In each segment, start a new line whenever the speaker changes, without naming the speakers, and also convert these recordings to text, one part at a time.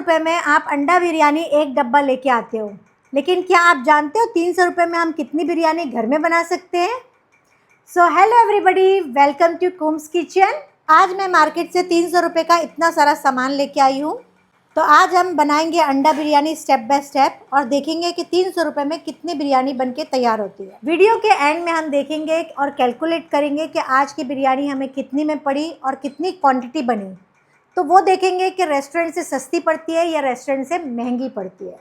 रुपये में आप अंडा बिरयानी एक डब्बा लेके आते हो, लेकिन क्या आप जानते हो 300 रुपये में हम कितनी बिरयानी घर में बना सकते हैं? So hello everybody, welcome to कुम्स किचन। आज मैं मार्केट से 300 रुपये का इतना सारा सामान लेके आई हूँ। तो आज हम बनाएंगे अंडा बिरयानी स्टेप बाय स्टेप और देखेंगे कि 300 रुपये में कितनी बिरयानी बनके तैयार होती है। वीडियो के एंड में हम देखेंगे और कैलकुलेट करेंगे कि आज की बिरयानी हमें कितनी में पड़ी और कितनी क्वांटिटी बनी। तो वो देखेंगे कि रेस्टोरेंट से सस्ती पड़ती है या रेस्टोरेंट से महंगी पड़ती है।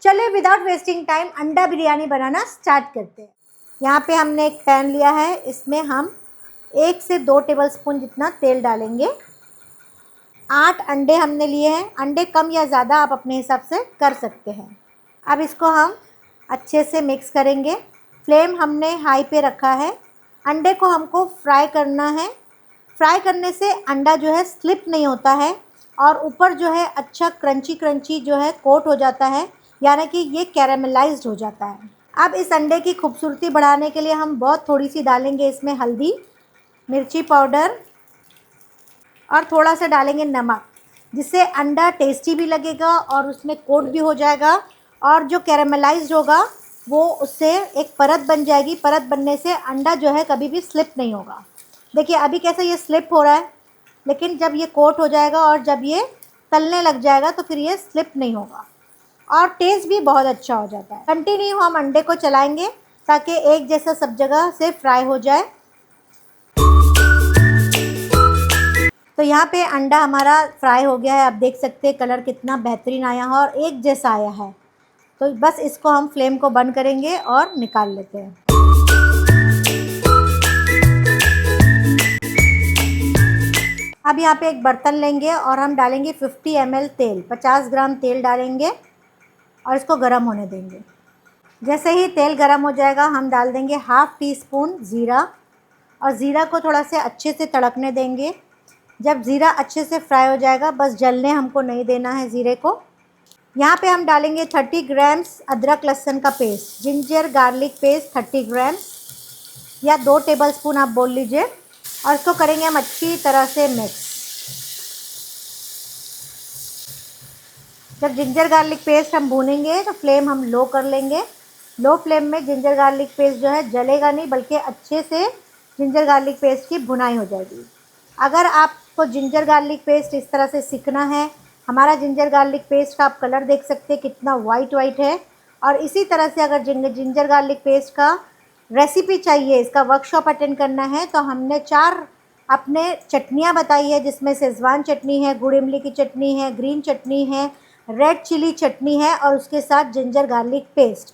चलिए विदाउट वेस्टिंग टाइम अंडा बिरयानी बनाना स्टार्ट करते हैं। यहाँ पे हमने एक पैन लिया है, इसमें हम 1 से 2 टेबलस्पून जितना तेल डालेंगे। 8 अंडे हमने लिए हैं। अंडे कम या ज़्यादा आप अपने हिसाब से कर सकते हैं। अब इसको हम अच्छे से मिक्स करेंगे। फ्लेम हमने हाई पे रखा है। अंडे को हमको फ्राई करना है। फ्राई करने से अंडा जो है स्लिप नहीं होता है और ऊपर जो है अच्छा क्रंची जो है कोट हो जाता है, यानी कि ये कैरामलाइज्ड हो जाता है। अब इस अंडे की खूबसूरती बढ़ाने के लिए हम बहुत थोड़ी सी डालेंगे इसमें हल्दी, मिर्ची पाउडर और थोड़ा सा डालेंगे नमक, जिससे अंडा टेस्टी भी लगेगा और उसमें कोट भी हो जाएगा और जो कैरामलाइज्ड होगा वो उससे एक परत बन जाएगी। परत बनने से अंडा जो है कभी भी स्लिप नहीं होगा। देखिए अभी कैसे ये स्लिप हो रहा है, लेकिन जब ये कोट हो जाएगा और जब ये तलने लग जाएगा तो फिर ये स्लिप नहीं होगा और टेस्ट भी बहुत अच्छा हो जाता है। कंटिन्यू हम अंडे को चलाएंगे ताकि एक जैसा सब जगह से फ्राई हो जाए। तो यहाँ पे अंडा हमारा फ्राई हो गया है। आप देख सकते हैं कलर कितना बेहतरीन आया है और एक जैसा आया है। तो बस इसको हम फ्लेम को बंद करेंगे और निकाल लेते हैं। अब यहाँ पे एक बर्तन लेंगे और हम डालेंगे 50 ml तेल, 50 ग्राम तेल डालेंगे और इसको गर्म होने देंगे। जैसे ही तेल गर्म हो जाएगा हम डाल देंगे 1/2 टीस्पून ज़ीरा और ज़ीरा को थोड़ा से अच्छे से तड़कने देंगे। जब ज़ीरा अच्छे से फ्राई हो जाएगा, बस जलने हमको नहीं देना है ज़ीरे को। यहाँ पे हम डालेंगे 30 ग्राम्स अदरक लहसुन का paste, ginger garlic paste 30 grams या 2 टेबलस्पून आप बोल लीजिए, और इसको करेंगे हम अच्छी तरह से मिक्स। जब जिंजर गार्लिक पेस्ट हम भूनेंगे तो फ्लेम हम लो कर लेंगे। लो फ्लेम में जिंजर गार्लिक पेस्ट जो है जलेगा नहीं, बल्कि अच्छे से जिंजर गार्लिक पेस्ट की भुनाई हो जाएगी। अगर आपको जिंजर गार्लिक पेस्ट इस तरह से सीखना है, हमारा जिंजर गार्लिक पेस्ट का आप कलर देख सकते हैं कितना वाइट है। और इसी तरह से अगर जिंजर गार्लिक पेस्ट का रेसिपी चाहिए, इसका वर्कशॉप अटेंड करना है, तो हमने 4 अपने चटनियाँ बताई है, जिसमें शेज़वान चटनी है, गुड़ इमली की चटनी है, ग्रीन चटनी है, रेड चिली चटनी है और उसके साथ जिंजर गार्लिक पेस्ट।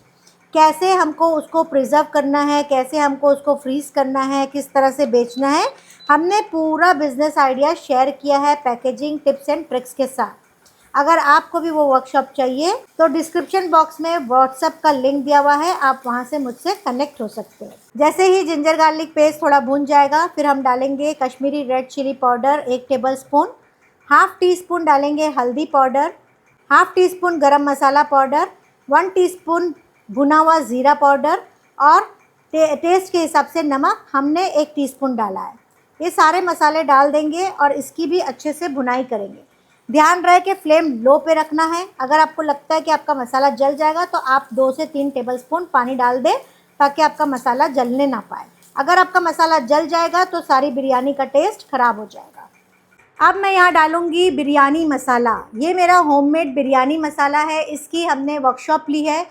कैसे हमको उसको प्रिजर्व करना है, कैसे हमको उसको फ्रीज़ करना है, किस तरह से बेचना है, हमने पूरा बिजनेस आइडिया शेयर किया है पैकेजिंग टिप्स एंड ट्रिक्स के साथ। अगर आपको भी वो वर्कशॉप चाहिए तो डिस्क्रिप्शन बॉक्स में व्हाट्सएप का लिंक दिया हुआ है, आप वहां से मुझसे कनेक्ट हो सकते हैं। जैसे ही जिंजर गार्लिक पेस्ट थोड़ा भून जाएगा, फिर हम डालेंगे Kashmiri red chili powder 1 tablespoon, 1/2 teaspoon डालेंगे हल्दी पाउडर, 1/2 टीस्पून गरम मसाला पाउडर, 1 टीस्पून भुना हुआ ज़ीरा पाउडर और टेस्ट के हिसाब से नमक हमने 1 टीस्पून डाला है। ये सारे मसाले डाल देंगे और इसकी भी अच्छे से भुनाई करेंगे। ध्यान रहे कि फ्लेम लो पे रखना है। अगर आपको लगता है कि आपका मसाला जल जाएगा तो आप 2 से 3 टेबलस्पून पानी डाल दें, ताकि आपका मसाला जलने ना पाए। अगर आपका मसाला जल जाएगा तो सारी बिरयानी का टेस्ट ख़राब हो जाएगा। अब मैं यहाँ डालूँगी बिरयानी मसाला। ये मेरा होममेड बिरयानी मसाला है। इसकी हमने वर्कशॉप ली है,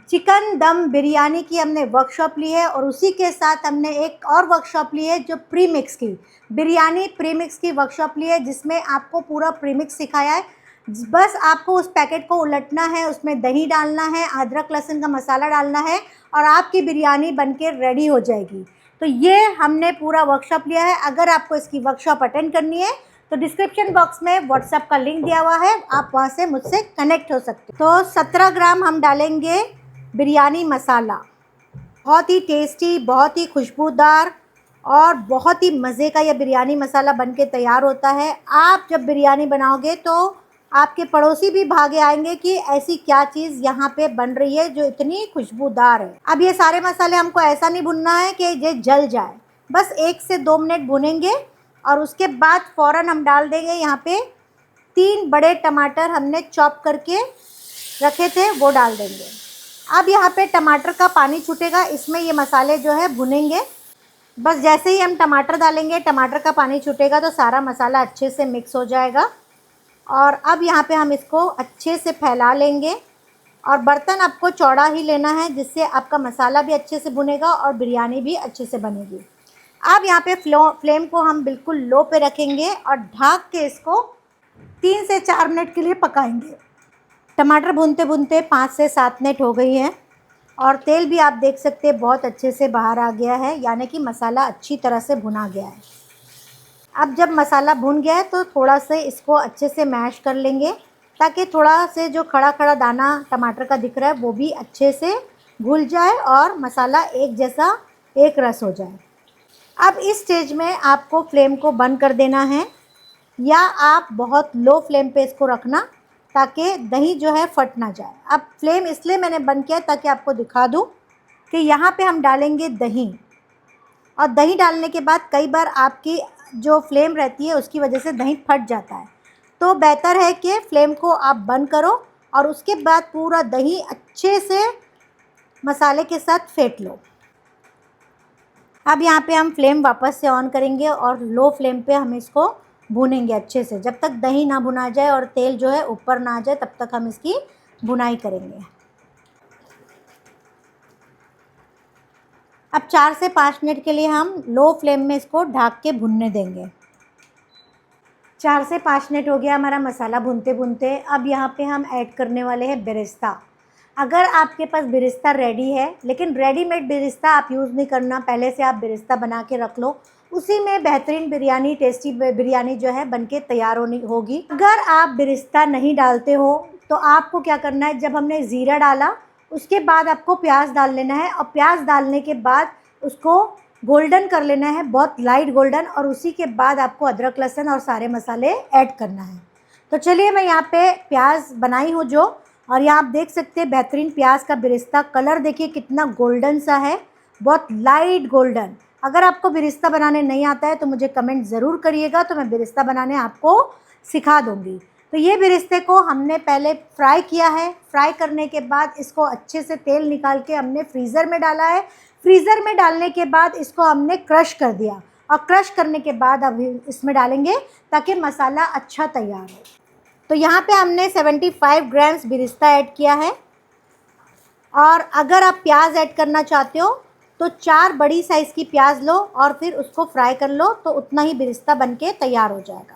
चिकन दम बिरयानी की हमने वर्कशॉप ली है, और उसी के साथ हमने एक और वर्कशॉप ली है जो प्रीमिक्स की बिरयानी प्रीमिक्स की वर्कशॉप ली है, जिसमें आपको पूरा प्रीमिक्स सिखाया है। बस आपको उस पैकेट को उलटना है, उसमें दही डालना है, अदरक लहसुन का मसाला डालना है और आपकी बिरयानी बनके रेडी हो जाएगी। तो ये हमने पूरा वर्कशॉप लिया है। अगर आपको इसकी वर्कशॉप अटेंड करनी है तो डिस्क्रिप्शन बॉक्स में व्हाट्सएप का लिंक दिया हुआ है, आप वहाँ से मुझसे कनेक्ट हो सकते हैं। तो 17 ग्राम हम डालेंगे बिरयानी मसाला। बहुत ही टेस्टी, बहुत ही खुशबूदार और बहुत ही मज़े का यह बिरयानी मसाला बनके तैयार होता है। आप जब बिरयानी बनाओगे तो आपके पड़ोसी भी भागे आएंगे कि ऐसी क्या चीज़ यहाँ पे बन रही है जो इतनी खुशबूदार है। अब ये सारे मसाले हमको ऐसा नहीं भुनना है कि ये जल जाए, बस 1 से 2 मिनट भुनेंगे और उसके बाद फ़ौरन हम डाल देंगे यहाँ पे 3 बड़े टमाटर हमने चॉप करके रखे थे वो डाल देंगे। अब यहाँ पे टमाटर का पानी छूटेगा, इसमें ये मसाले जो है भुनेंगे। बस जैसे ही हम टमाटर डालेंगे, टमाटर का पानी छूटेगा तो सारा मसाला अच्छे से मिक्स हो जाएगा। और अब यहाँ पे हम इसको अच्छे से फैला लेंगे और बर्तन आपको चौड़ा ही लेना है, जिससे आपका मसाला भी अच्छे से भुनेगा और बिरयानी भी अच्छे से बनेगी। अब यहाँ पे फ्लेम को हम बिल्कुल लो पे रखेंगे और ढक के इसको 3 से 4 मिनट के लिए पकाएंगे। टमाटर भूनते भूनते 5 से 7 मिनट हो गई है और तेल भी आप देख सकते हैं बहुत अच्छे से बाहर आ गया है, यानी कि मसाला अच्छी तरह से भुना गया है। अब जब मसाला भुन गया है तो थोड़ा से इसको अच्छे से मैश कर लेंगे, ताकि थोड़ा से जो खड़ा खड़ा दाना टमाटर का दिख रहा है वो भी अच्छे से घुल जाए और मसाला एक जैसा एक रस हो जाए। अब इस स्टेज में आपको फ्लेम को बंद कर देना है, या आप बहुत लो फ्लेम पे इसको रखना ताकि दही जो है फट ना जाए। अब फ्लेम इसलिए मैंने बंद किया ताकि आपको दिखा दूँ कि यहाँ पे हम डालेंगे दही, और दही डालने के बाद कई बार आपकी जो फ्लेम रहती है उसकी वजह से दही फट जाता है। तो बेहतर है कि फ्लेम को आप बंद करो और उसके बाद पूरा दही अच्छे से मसाले के साथ फेंट लो। अब यहाँ पे हम फ्लेम वापस से ऑन करेंगे और लो फ्लेम पे हम इसको भूनेंगे अच्छे से, जब तक दही ना भुना जाए और तेल जो है ऊपर ना आ जाए तब तक हम इसकी भुनाई करेंगे। अब 4 से 5 मिनट के लिए हम लो फ्लेम में इसको ढक के भुनने देंगे। 4 से 5 मिनट हो गया हमारा मसाला भुनते भुनते। अब यहाँ पे हम ऐड करने वाले हैं बेरेस्ता। अगर आपके पास बेरेस्ता रेडी है, लेकिन रेडीमेड बेरेस्ता आप यूज़ नहीं करना, पहले से आप बेरेस्ता बना के रख लो, उसी में बेहतरीन बिरयानी, टेस्टी बिरयानी जो है बनके तैयार होगी। अगर आप बेरेस्ता नहीं डालते हो तो आपको क्या करना है, जब हमने ज़ीरा डाला उसके बाद आपको प्याज डाल लेना है, और प्याज डालने के बाद उसको गोल्डन कर लेना है, बहुत लाइट गोल्डन, और उसी के बाद आपको अदरक लहसुन और सारे मसाले ऐड करना है। तो चलिए मैं यहाँ पे प्याज बनाई हूँ जो, और यहाँ आप देख सकते हैं बेहतरीन प्याज का बेरेस्ता। कलर देखिए कितना गोल्डन सा है, बहुत लाइट गोल्डन। अगर आपको बेरेस्ता बनाने नहीं आता है तो मुझे कमेंट ज़रूर करिएगा, तो मैं बेरेस्ता बनाने आपको सिखा दूँगी। तो ये बेरेस्ते को हमने पहले फ्राई किया है। फ्राई करने के बाद इसको अच्छे से तेल निकाल के हमने फ्रीज़र में डाला है। फ्रीज़र में डालने के बाद इसको हमने क्रश कर दिया, और क्रश करने के बाद अभी इसमें डालेंगे ताकि मसाला अच्छा तैयार हो। तो यहाँ पे हमने 75 ग्राम्स बेरेस्ता ऐड किया है, और अगर आप प्याज ऐड करना चाहते हो तो 4 बड़ी साइज़ की प्याज लो और फिर उसको फ्राई कर लो, तो उतना ही बेरेस्ता बनके तैयार हो जाएगा।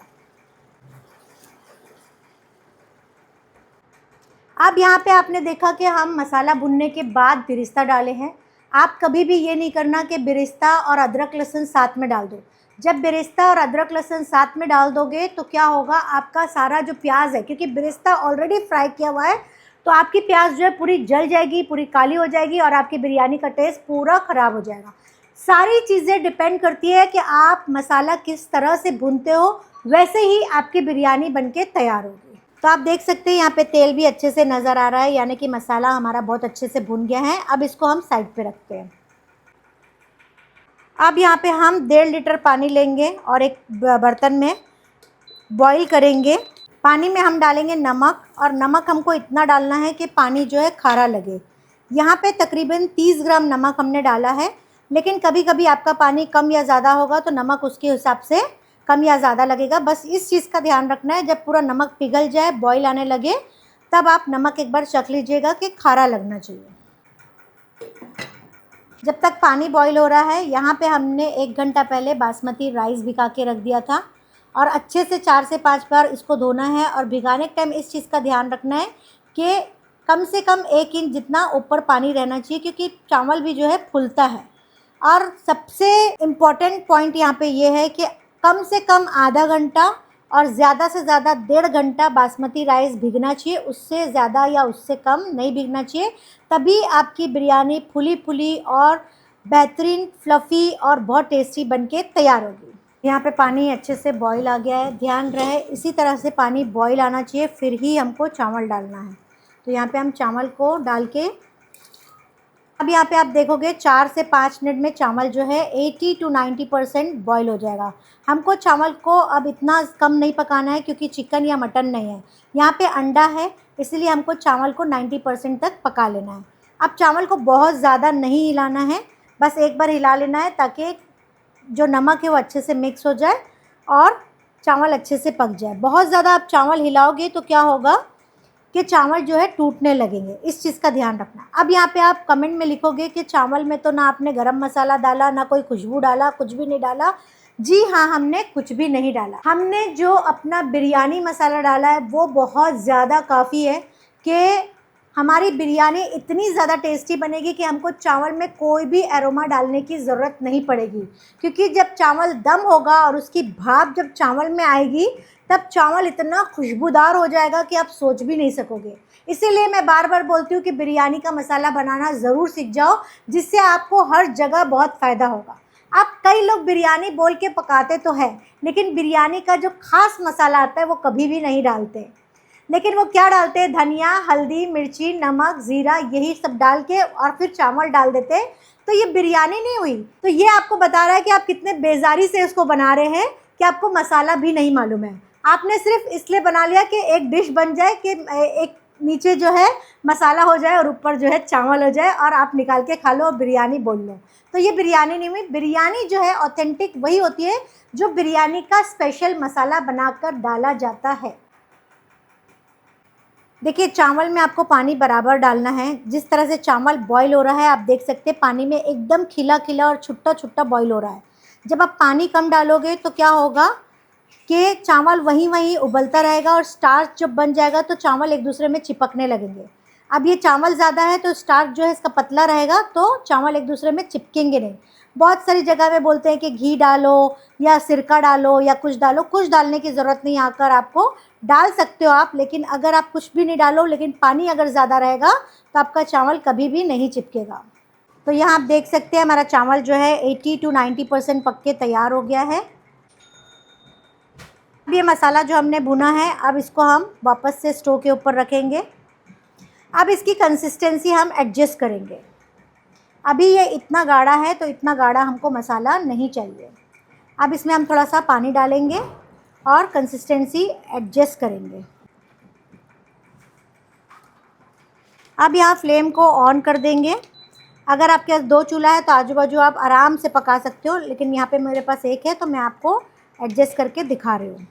अब यहाँ पे आपने देखा कि हम मसाला भुनने के बाद बेरेस्ता डाले हैं। आप कभी भी ये नहीं करना कि बेरेस्ता और अदरक लहसुन साथ में डाल दो। जब बेरेस्ता और अदरक लहसुन साथ में डाल दोगे तो क्या होगा, आपका सारा जो प्याज है, क्योंकि बेरेस्ता ऑलरेडी फ्राई किया हुआ है, तो आपकी प्याज जो है पूरी जल जाएगी, पूरी काली हो जाएगी और आपकी बिरयानी का टेस्ट पूरा ख़राब हो जाएगा। सारी चीज़ें डिपेंड करती है कि आप मसाला किस तरह से भूनते हो, वैसे ही आपकी बिरयानी बनके तैयार होगी। तो आप देख सकते हैं यहाँ पे तेल भी अच्छे से नज़र आ रहा है, यानी कि मसाला हमारा बहुत अच्छे से भुन गया है। अब इसको हम साइड पे रखते हैं। अब यहाँ पे हम 1.5 लीटर पानी लेंगे और एक बर्तन में बॉईल करेंगे। पानी में हम डालेंगे नमक, और नमक हमको इतना डालना है कि पानी जो है खारा लगे। यहाँ पे तकरीबन 30 ग्राम नमक हमने डाला है, लेकिन कभी कभी आपका पानी कम या ज़्यादा होगा तो नमक उसके हिसाब से कम या ज़्यादा लगेगा। बस इस चीज़ का ध्यान रखना है, जब पूरा नमक पिघल जाए, बॉईल आने लगे, तब आप नमक एक बार चख लीजिएगा कि खारा लगना चाहिए। जब तक पानी बॉईल हो रहा है, यहाँ पे हमने 1 घंटा पहले बासमती राइस भिगा के रख दिया था, और अच्छे से 4 से 5 बार इसको धोना है। और भिगाने के टाइम इस चीज़ का ध्यान रखना है कि कम से कम 1 इंच जितना ऊपर पानी रहना चाहिए, क्योंकि चावल भी जो है फूलता है। और सबसे इम्पॉर्टेंट पॉइंट यहाँ पे ये है कि कम से कम आधा घंटा और ज़्यादा से ज़्यादा 1.5 घंटा बासमती राइस भीगना चाहिए, उससे ज़्यादा या उससे कम नहीं भीगना चाहिए। तभी आपकी बिरयानी फुली फुली और बेहतरीन फ्लफ़ी और बहुत टेस्टी बनके तैयार होगी। यहाँ पे पानी अच्छे से बॉईल आ गया है। ध्यान रहे इसी तरह से पानी बॉईल आना चाहिए, फिर ही हमको चावल डालना है। तो यहाँ पे हम चावल को डाल के अब यहाँ पे आप देखोगे 4 से 5 मिनट में चावल जो है 80 to 90% बॉईल हो जाएगा। हमको चावल को अब इतना कम नहीं पकाना है क्योंकि चिकन या मटन नहीं है, यहाँ पे अंडा है, इसलिए हमको चावल को 90% तक पका लेना है। अब चावल को बहुत ज़्यादा नहीं हिलाना है, बस एक बार हिला लेना है ताकि जो नमक है वो अच्छे से मिक्स हो जाए और चावल अच्छे से पक जाए। बहुत ज़्यादा आप चावल हिलाओगे तो क्या होगा कि चावल जो है टूटने लगेंगे, इस चीज़ का ध्यान रखना। अब यहाँ पे आप कमेंट में लिखोगे कि चावल में तो ना आपने गरम मसाला डाला, ना कोई खुशबू डाला, कुछ भी नहीं डाला। जी हाँ, हमने कुछ भी नहीं डाला। हमने जो अपना बिरयानी मसाला डाला है वो बहुत ज़्यादा काफ़ी है कि हमारी बिरयानी इतनी ज़्यादा टेस्टी बनेगी कि हमको चावल में कोई भी एरोमा डालने की ज़रूरत नहीं पड़ेगी, क्योंकि जब चावल दम होगा और उसकी भाप जब चावल में आएगी तब चावल इतना खुशबूदार हो जाएगा कि आप सोच भी नहीं सकोगे। इसीलिए मैं बार बार बोलती हूँ कि बिरयानी का मसाला बनाना ज़रूर सीख जाओ, जिससे आपको हर जगह बहुत फ़ायदा होगा। अब कई लोग बिरयानी बोल के पकाते तो है, लेकिन बिरयानी का जो ख़ास मसाला आता है वो कभी भी नहीं डालते। लेकिन वो क्या डालते हैं, धनिया, हल्दी, मिर्ची, नमक, ज़ीरा, यही सब डाल के और फिर चावल डाल देते हैं, तो ये बिरयानी नहीं हुई। तो ये आपको बता रहा है कि आप कितने बेजारी से इसको बना रहे हैं कि आपको मसाला भी नहीं मालूम है। आपने सिर्फ इसलिए बना लिया कि एक डिश बन जाए कि एक नीचे जो है मसाला हो जाए और ऊपर जो है चावल हो जाए और आप निकाल के खा लो और बिरयानी बोल लो। तो ये बिरयानी नहीं हुई। बिरयानी जो है ऑथेंटिक वही होती है जो बिरयानी का स्पेशल मसाला बनाकर डाला जाता है। देखिए, चावल में आपको पानी बराबर डालना है। जिस तरह से चावल बॉईल हो रहा है आप देख सकते हैं पानी में एकदम खिला खिला और छुट्टा छुट्टा बॉईल हो रहा है। जब आप पानी कम डालोगे तो क्या होगा कि चावल वहीं वहीं उबलता रहेगा और स्टार्च जब बन जाएगा तो चावल एक दूसरे में चिपकने लगेंगे। अब ये चावल ज़्यादा है तो स्टार्च जो है इसका पतला रहेगा तो चावल एक दूसरे में चिपकेंगे नहीं। बहुत सारी जगह में बोलते हैं कि घी डालो या सिरका डालो या कुछ डालो, कुछ डालने की ज़रूरत नहीं। आकर आपको डाल सकते हो आप, लेकिन अगर आप कुछ भी नहीं डालो लेकिन पानी अगर ज़्यादा रहेगा तो आपका चावल कभी भी नहीं चिपकेगा। तो यहाँ आप देख सकते हैं हमारा चावल जो है 80 to 90% पक के तैयार हो गया है। अब ये मसाला जो हमने भुना है, अब इसको हम वापस से स्टोव के ऊपर रखेंगे। अब इसकी कंसिस्टेंसी हम एडजस्ट करेंगे। अभी ये इतना गाढ़ा है तो इतना गाढ़ा हमको मसाला नहीं चाहिए। अब इसमें हम थोड़ा सा पानी डालेंगे और कंसिस्टेंसी एडजस्ट करेंगे। अब यहाँ फ्लेम को ऑन कर देंगे। अगर आपके पास 2 चूल्हा है तो आजू बाजू आप आराम से पका सकते हो, लेकिन यहाँ पे मेरे पास एक है तो मैं आपको एडजस्ट करके दिखा रही हूँ।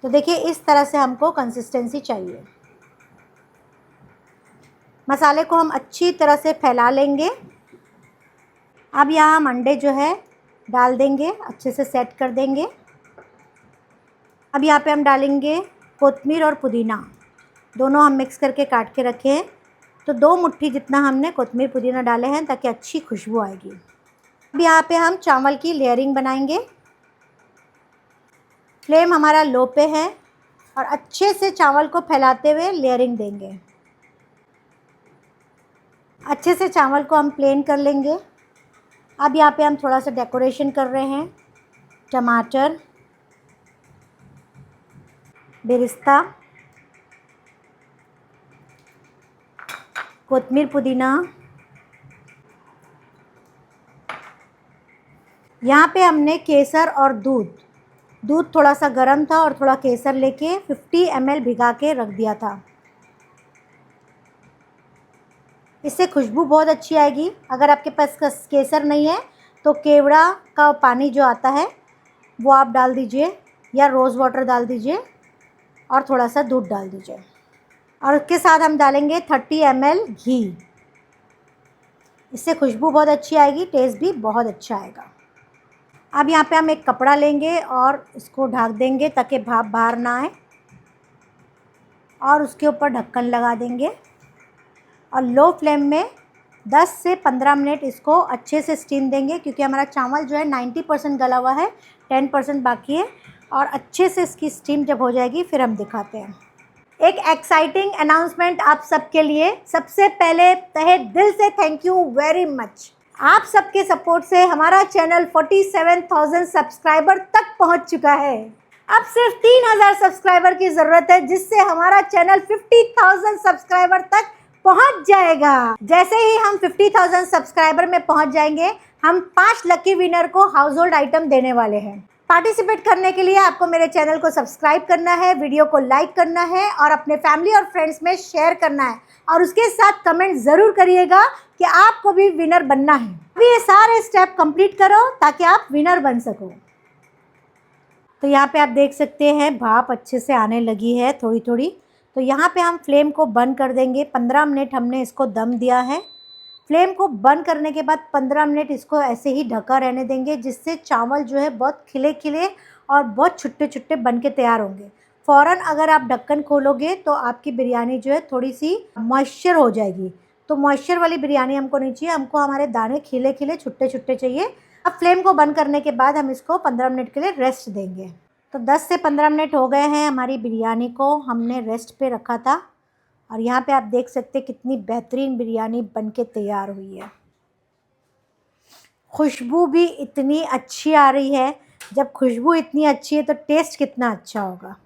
तो देखिए, इस तरह से हमको कंसिस्टेंसी चाहिए। मसाले को हम अच्छी तरह से फैला लेंगे। अब यहाँ हम अंडे जो है डाल देंगे, अच्छे से सेट कर देंगे। अब यहाँ पे हम डालेंगे कोतमीर और पुदीना, दोनों हम मिक्स करके काट के रखे हैं। तो 2 मुट्ठी जितना हमने कोतमीर पुदीना डाले हैं ताकि अच्छी खुशबू आएगी। अब यहाँ पे हम चावल की लेयरिंग बनाएंगे। फ्लेम हमारा लो पे है और अच्छे से चावल को फैलाते हुए लेयरिंग देंगे। अच्छे से चावल को हम प्लेन कर लेंगे। अब यहाँ पे हम थोड़ा सा डेकोरेशन कर रहे हैं। टमाटर, बेरिस्ता, कोतमीर पुदीना। यहाँ पे हमने केसर और दूध थोड़ा सा गर्म था और थोड़ा केसर लेके 50 ml भिगा के रख दिया था। इससे खुशबू बहुत अच्छी आएगी। अगर आपके पास केसर नहीं है तो केवड़ा का पानी जो आता है वो आप डाल दीजिए या रोज़ वाटर डाल दीजिए और थोड़ा सा दूध डाल दीजिए। और उसके साथ हम डालेंगे 30 ml घी। इससे खुशबू बहुत अच्छी आएगी, टेस्ट भी बहुत अच्छा आएगा। अब यहाँ पे हम एक कपड़ा लेंगे और इसको ढक देंगे ताकि भाप बाहर ना आए, और उसके ऊपर ढक्कन लगा देंगे और लो फ्लेम में 10 से 15 मिनट इसको अच्छे से स्टीम देंगे, क्योंकि हमारा चावल जो है 90% गला हुआ है, 10% बाकी है। और अच्छे से इसकी स्टीम जब हो जाएगी फिर हम दिखाते हैं। एक एक्साइटिंग अनाउंसमेंट आप सबके लिए। सबसे पहले तहे दिल से थैंक यू वेरी मच। आप सबके सपोर्ट से हमारा चैनल 47,000 सब्सक्राइबर तक पहुंच चुका है। अब सिर्फ 3,000 सब्सक्राइबर की ज़रूरत है, जिससे हमारा चैनल 50,000 सब्सक्राइबर तक पहुंच जाएगा। जैसे ही हम 50,000 सब्सक्राइबर में पहुंच जाएंगे, हम 5 लकी विनर को हाउस होल्ड आइटम देने वाले हैं। पार्टिसिपेट करने के लिए आपको मेरे चैनल को सब्सक्राइब करना है, वीडियो को लाइक करना है और अपने फैमिली और फ्रेंड्स में शेयर करना है, और उसके साथ कमेंट ज़रूर करिएगा कि आपको भी विनर बनना है। अभी ये सारे स्टेप कंप्लीट करो ताकि आप विनर बन सको। तो यहाँ पे आप देख सकते हैं भाप अच्छे से आने लगी है थोड़ी थोड़ी। तो यहाँ पे हम फ्लेम को बंद कर देंगे। 15 मिनट हमने इसको दम दिया है। फ्लेम को बंद करने के बाद 15 मिनट इसको ऐसे ही ढका रहने देंगे, जिससे चावल जो है बहुत खिले खिले और बहुत छुट्टे छुट्टे बन के तैयार होंगे। फ़ौरन अगर आप ढक्कन खोलोगे तो आपकी बिरयानी जो है थोड़ी सी मॉइस्चर हो जाएगी। तो मॉइस्चर वाली बिरयानी हमको नहीं चाहिए, हमको हमारे दाने खिले खिले छुट्टे छुट्टे चाहिए। अब फ्लेम को बंद करने के बाद हम इसको 15 मिनट के लिए रेस्ट देंगे। तो 10 से 15 मिनट हो गए हैं, हमारी बिरयानी को हमने रेस्ट पे रखा था, और यहाँ पे आप देख सकते हैं कितनी बेहतरीन बिरयानी बनके तैयार हुई है। खुशबू भी इतनी अच्छी आ रही है। जब खुशबू इतनी अच्छी है तो टेस्ट कितना अच्छा होगा।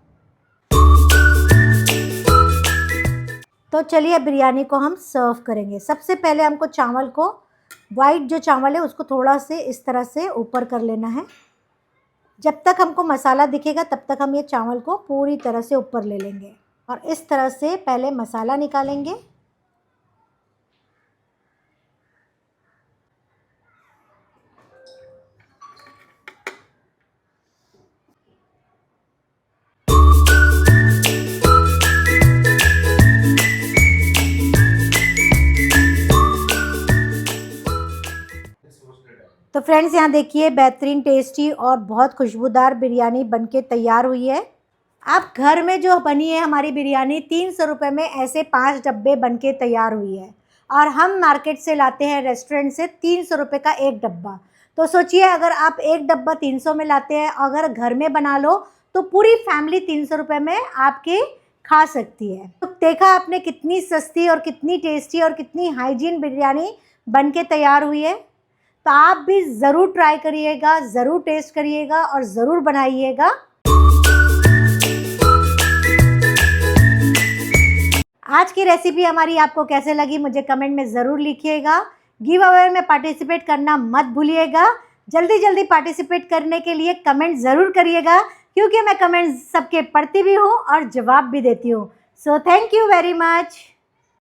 तो चलिए बिरयानी को हम सर्व करेंगे। सबसे पहले हमको चावल को, वाइट जो चावल है उसको थोड़ा से इस तरह से ऊपर कर लेना है। जब तक हमको मसाला दिखेगा तब तक हम ये चावल को पूरी तरह से ऊपर ले लेंगे, और इस तरह से पहले मसाला निकालेंगे। तो फ्रेंड्स यहाँ देखिए बेहतरीन टेस्टी और बहुत खुशबूदार बिरयानी बनके तैयार हुई है। आप घर में जो बनी है हमारी बिरयानी 300 रुपये में ऐसे 5 डब्बे बनके तैयार हुई है, और हम मार्केट से लाते हैं रेस्टोरेंट से 300 रुपये का एक डब्बा। तो सोचिए अगर आप एक डब्बा 300 में लाते हैं, अगर घर में बना लो तो पूरी फैमिली 300 रुपये में आपकी खा सकती है। तो देखा आपने कितनी सस्ती और कितनी टेस्टी और कितनी हाइजीन बिरयानी बनके तैयार हुई है। तो आप भी ज़रूर ट्राई करिएगा, ज़रूर टेस्ट करिएगा और ज़रूर बनाइएगा। आज की रेसिपी हमारी आपको कैसे लगी मुझे कमेंट में ज़रूर लिखिएगा। गिव अवे में पार्टिसिपेट करना मत भूलिएगा। जल्दी जल्दी पार्टिसिपेट करने के लिए कमेंट ज़रूर करिएगा, क्योंकि मैं कमेंट सबके पढ़ती भी हूँ और जवाब भी देती हूँ। So thank you very much.